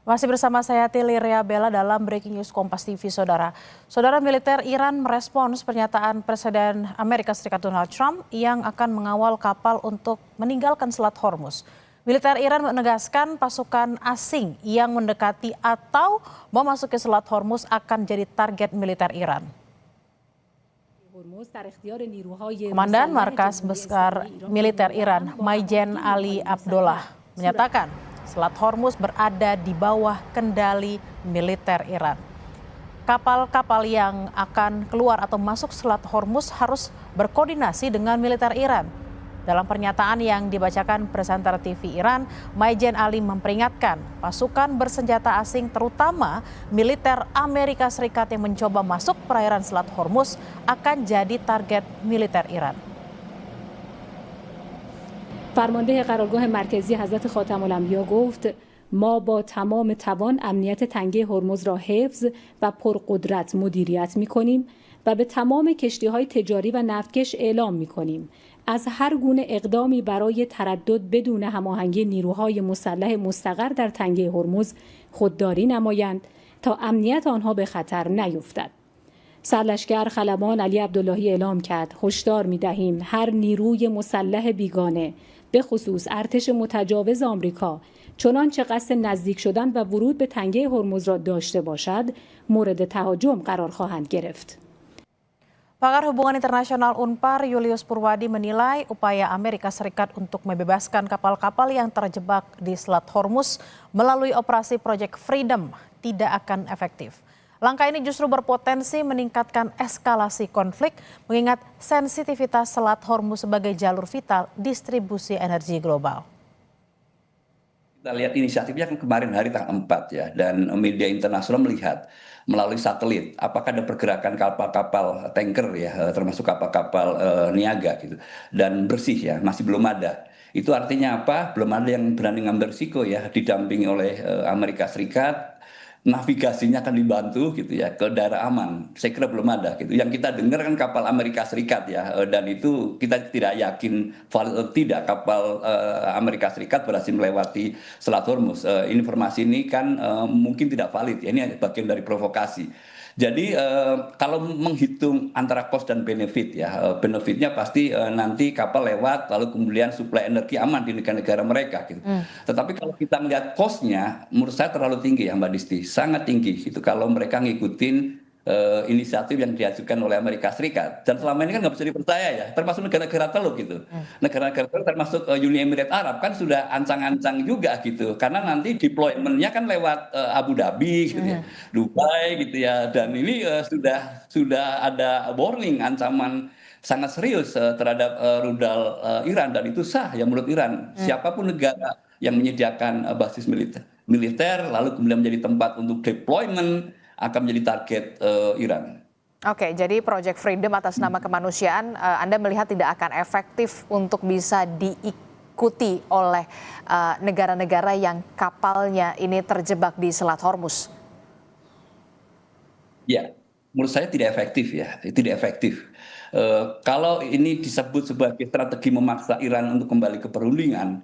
Masih bersama saya Tili Bella dalam Breaking News Kompas TV, Saudara. Saudara, militer Iran merespons pernyataan Presiden Amerika Serikat Donald Trump yang akan mengawal kapal untuk meninggalkan Selat Hormuz. Militer Iran menegaskan pasukan asing yang mendekati atau memasuki Selat Hormuz akan jadi target militer Iran. Komandan Markas Besar Militer Iran, Maijen Ali Abdullah, menyatakan Selat Hormuz berada di bawah kendali militer Iran. Kapal-kapal yang akan keluar atau masuk Selat Hormuz harus berkoordinasi dengan militer Iran. Dalam pernyataan yang dibacakan presenter TV Iran, Maijen Ali memperingatkan pasukan bersenjata asing terutama militer Amerika Serikat yang mencoba masuk perairan Selat Hormuz akan jadi target militer Iran. فرمانده قرارگاه مرکزی حضرت خاتم الانبیا گفت ما با تمام توان امنیت تنگه هرمز را حفظ و پرقدرت مدیریت می‌کنیم و به تمام کشتی‌های تجاری و نفتکش اعلام می‌کنیم از هر گونه اقدامی برای تردد بدون هماهنگی نیروهای مسلح مستقر در تنگه هرمز خودداری نمایند تا امنیت آنها به خطر نیفتد. سرلشکر خلبان علی عبداللهی اعلام کرد هشدار می‌دهیم هر نیروی مسلح بیگانه به خصوص ارتش متجاوز آمریکا چنانچه قصد نزدیک شدن و ورود به تنگه هرمز را داشته باشد مورد تهاجم قرار خواهند گرفت. Pakar Hubungan Internasional UNPAR Julius Purwadi menilai upaya Amerika Serikat untuk membebaskan kapal-kapal yang terjebak di Selat Hormuz melalui operasi Project Freedom tidak akan efektif. Langkah ini justru berpotensi meningkatkan eskalasi konflik mengingat sensitivitas Selat Hormuz sebagai jalur vital distribusi energi global. Kita lihat inisiatifnya kan kemarin hari tanggal 4 ya, dan media internasional melihat melalui satelit apakah ada pergerakan kapal-kapal tanker ya, termasuk kapal-kapal niaga gitu, dan bersih ya, masih belum ada. Itu artinya apa? Belum ada yang berani ngambil risiko ya, didampingi oleh Amerika Serikat. Navigasinya akan dibantu gitu ya ke daerah aman. Saya kira belum ada gitu. Yang kita dengar kan kapal Amerika Serikat ya, dan itu kita tidak yakin valid tidak kapal Amerika Serikat berhasil melewati Selat Hormuz. Informasi ini kan mungkin tidak valid ya, ini bagian dari provokasi. Jadi kalau menghitung antara cost dan benefit ya, benefitnya pasti nanti kapal lewat lalu kemudian suplai energi aman di negara-negara mereka gitu. Tetapi kalau kita melihat cost-nya menurut saya terlalu tinggi ya Mbak Disti, sangat tinggi gitu kalau mereka ngikutin inisiatif yang diajukan oleh Amerika Serikat. Dan selama ini kan nggak bisa dipercaya ya, termasuk negara-negara teluk gitu. Negara-negara teluk termasuk Uni Emirat Arab kan sudah ancang-ancang juga gitu. Karena nanti deployment-nya kan lewat Abu Dhabi gitu ya, Dubai gitu ya. Dan ini sudah ada warning, ancaman sangat serius terhadap rudal Iran, dan itu sah ya menurut Iran. Siapapun negara yang menyediakan basis militer lalu kemudian menjadi tempat untuk deployment akan menjadi target Iran. Oke, jadi Project Freedom atas nama kemanusiaan Anda melihat tidak akan efektif untuk bisa diikuti oleh negara-negara yang kapalnya ini terjebak di Selat Hormuz? Ya, menurut saya tidak efektif ya, tidak efektif. Kalau ini disebut sebagai strategi memaksa Iran untuk kembali ke perundingan,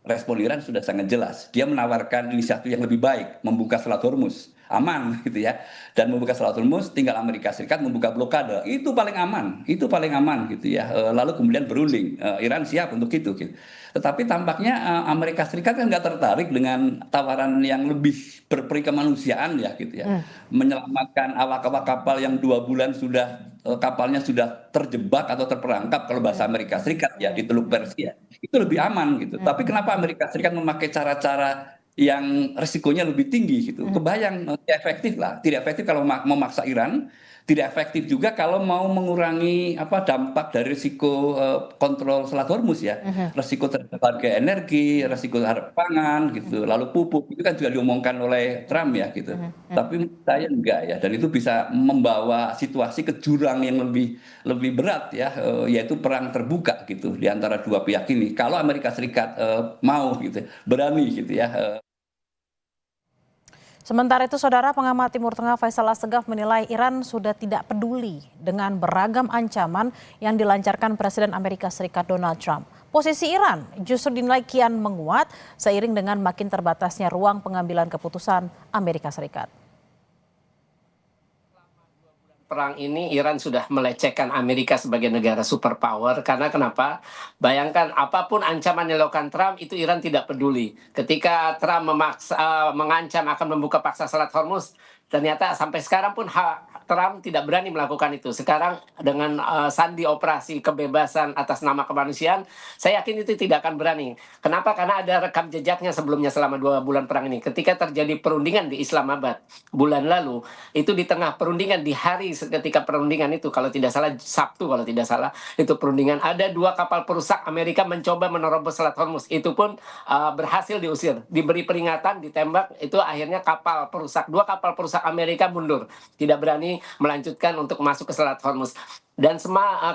respon Iran sudah sangat jelas. Dia menawarkan inisiatif yang lebih baik, membuka Selat Hormuz, aman gitu ya. Dan membuka Selat Hormuz, tinggal Amerika Serikat membuka blokade. Itu paling aman gitu ya. Lalu kemudian berunding. Iran siap untuk itu gitu. Tetapi tampaknya Amerika Serikat kan nggak tertarik dengan tawaran yang lebih berperi kemanusiaan ya gitu ya. Menyelamatkan awak-awak kapal yang 2 bulan sudah kapalnya sudah terjebak atau terperangkap kalau bahasa Amerika Serikat ya di Teluk Persia. Itu lebih aman gitu. Tapi kenapa Amerika Serikat memakai cara-cara yang resikonya lebih tinggi gitu? Kebayang tidak efektif lah. Tidak efektif kalau memaksa Iran, tidak efektif juga kalau mau mengurangi dampak dari risiko kontrol Selat Hormuz ya. Risiko terhadap harga energi, risiko terhadap pangan gitu, lalu pupuk itu kan juga diomongkan oleh Trump ya gitu. Tapi saya enggak ya, dan itu bisa membawa situasi ke jurang yang lebih berat ya, yaitu perang terbuka gitu di antara dua pihak ini. Kalau Amerika Serikat mau gitu, berani gitu ya. Sementara itu, Saudara, pengamat Timur Tengah Faisal Assegaf menilai Iran sudah tidak peduli dengan beragam ancaman yang dilancarkan Presiden Amerika Serikat Donald Trump. Posisi Iran justru dinilai kian menguat seiring dengan makin terbatasnya ruang pengambilan keputusan Amerika Serikat. Perang ini Iran sudah melecehkan Amerika sebagai negara superpower karena kenapa? Bayangkan apapun ancaman yang dilakukan Trump itu Iran tidak peduli. Ketika Trump mengancam akan membuka paksa Selat Hormuz, ternyata sampai sekarang pun Trump tidak berani melakukan itu. Sekarang dengan sandi operasi kebebasan atas nama kemanusiaan, saya yakin itu tidak akan berani. Kenapa? Karena ada rekam jejaknya sebelumnya selama 2 bulan perang ini. Ketika terjadi perundingan di Islamabad bulan lalu, itu di tengah perundingan, di hari ketika perundingan itu, kalau tidak salah Sabtu kalau tidak salah, itu perundingan, ada 2 kapal perusak Amerika mencoba menerobos Selat Hormuz. Itu pun berhasil diusir, diberi peringatan, ditembak, itu akhirnya 2 kapal perusak Amerika mundur, tidak berani melanjutkan untuk masuk ke Selat Hormuz. Dan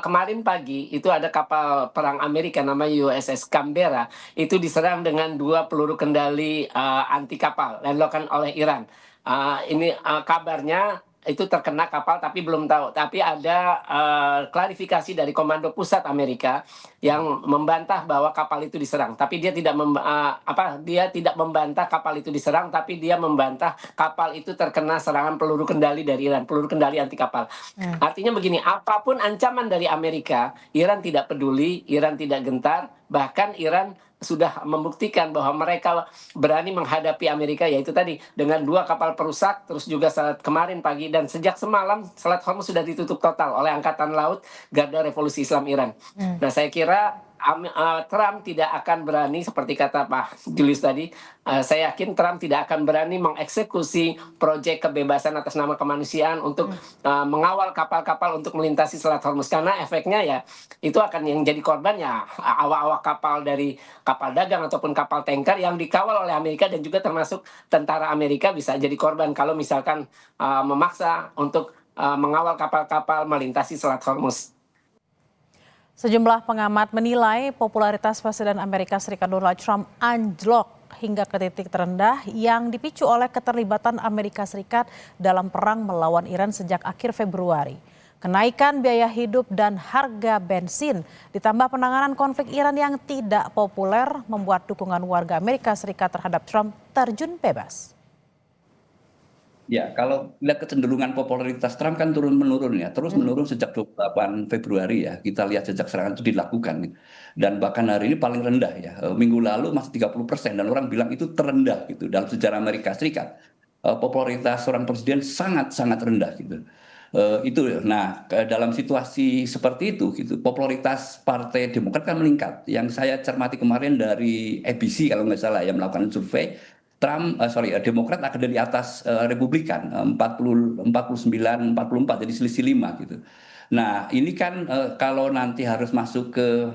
kemarin pagi itu ada kapal perang Amerika namanya USS Canberra, itu diserang dengan 2 peluru kendali anti kapal yang dilakukan oleh Iran. Ini kabarnya itu terkena kapal tapi belum tahu. Tapi ada klarifikasi dari Komando Pusat Amerika yang membantah bahwa kapal itu diserang. Tapi dia tidak dia tidak membantah kapal itu diserang, tapi dia membantah kapal itu terkena serangan peluru kendali dari Iran, peluru kendali anti kapal. Artinya begini, apapun ancaman dari Amerika, Iran tidak peduli, Iran tidak gentar, bahkan Iran sudah membuktikan bahwa mereka berani menghadapi Amerika, yaitu tadi dengan 2 kapal perusak, terus juga saat kemarin pagi dan sejak semalam Selat Hormuz sudah ditutup total oleh Angkatan Laut Garda Revolusi Islam Iran. Nah, saya kira Trump tidak akan berani, seperti kata Pak Julius tadi, saya yakin Trump tidak akan berani mengeksekusi proyek kebebasan atas nama kemanusiaan untuk mengawal kapal-kapal untuk melintasi Selat Hormuz, karena efeknya ya itu akan yang jadi korban ya awak-awak kapal dari kapal dagang ataupun kapal tanker yang dikawal oleh Amerika, dan juga termasuk tentara Amerika bisa jadi korban kalau misalkan memaksa untuk mengawal kapal-kapal melintasi Selat Hormuz. Sejumlah pengamat menilai popularitas Presiden Amerika Serikat Donald Trump anjlok hingga ke titik terendah yang dipicu oleh keterlibatan Amerika Serikat dalam perang melawan Iran sejak akhir Februari. Kenaikan biaya hidup dan harga bensin ditambah penanganan konflik Iran yang tidak populer membuat dukungan warga Amerika Serikat terhadap Trump terjun bebas. Ya, kalau lihat kecenderungan popularitas Trump kan turun-menurun ya, terus menurun sejak 28 Februari ya. Kita lihat sejak serangan itu dilakukan. Dan bahkan hari ini paling rendah ya. Minggu lalu masih 30% dan orang bilang itu terendah gitu dalam sejarah Amerika Serikat. Popularitas seorang presiden sangat-sangat rendah gitu. Nah, dalam situasi seperti itu gitu, popularitas Partai Demokrat kan meningkat. Yang saya cermati kemarin dari ABC kalau nggak salah yang melakukan survei, Demokrat akan di atas Republikan 49-44, jadi selisih 5 gitu. Nah, ini kan kalau nanti harus masuk ke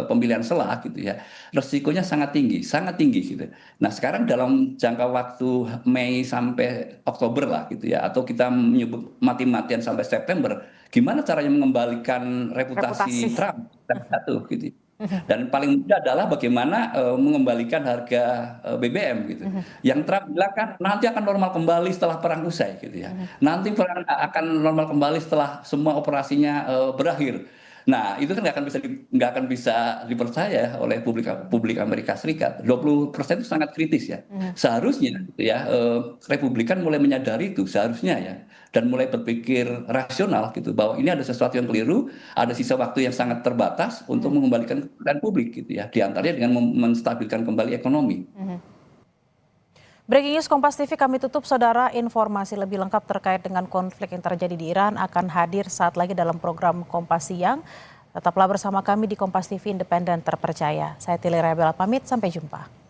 pemilihan selah gitu ya, resikonya sangat tinggi gitu. Nah, sekarang dalam jangka waktu Mei sampai Oktober lah gitu ya, atau kita menyebut mati-matian sampai September, gimana caranya mengembalikan reputasi Trump satu gitu. Dan paling mudah adalah bagaimana mengembalikan harga BBM gitu. Yang Trump bilang kan nanti akan normal kembali setelah perang usai gitu ya. Nanti perang akan normal kembali setelah semua operasinya berakhir. Nah, itu kan nggak akan bisa dipercaya oleh publik Amerika Serikat. 20% itu sangat kritis ya. Seharusnya gitu ya, Republikan mulai menyadari itu seharusnya ya, dan mulai berpikir rasional gitu bahwa ini ada sesuatu yang keliru, ada sisa waktu yang sangat terbatas untuk mengembalikan kepercayaan publik gitu ya, diantaranya dengan menstabilkan kembali ekonomi. Breaking News Kompas TV kami tutup, saudara. Informasi lebih lengkap terkait dengan konflik yang terjadi di Iran akan hadir saat lagi dalam program Kompas Siang. Tetaplah bersama kami di Kompas TV Independen Terpercaya. Saya Tili Rebel pamit, sampai jumpa.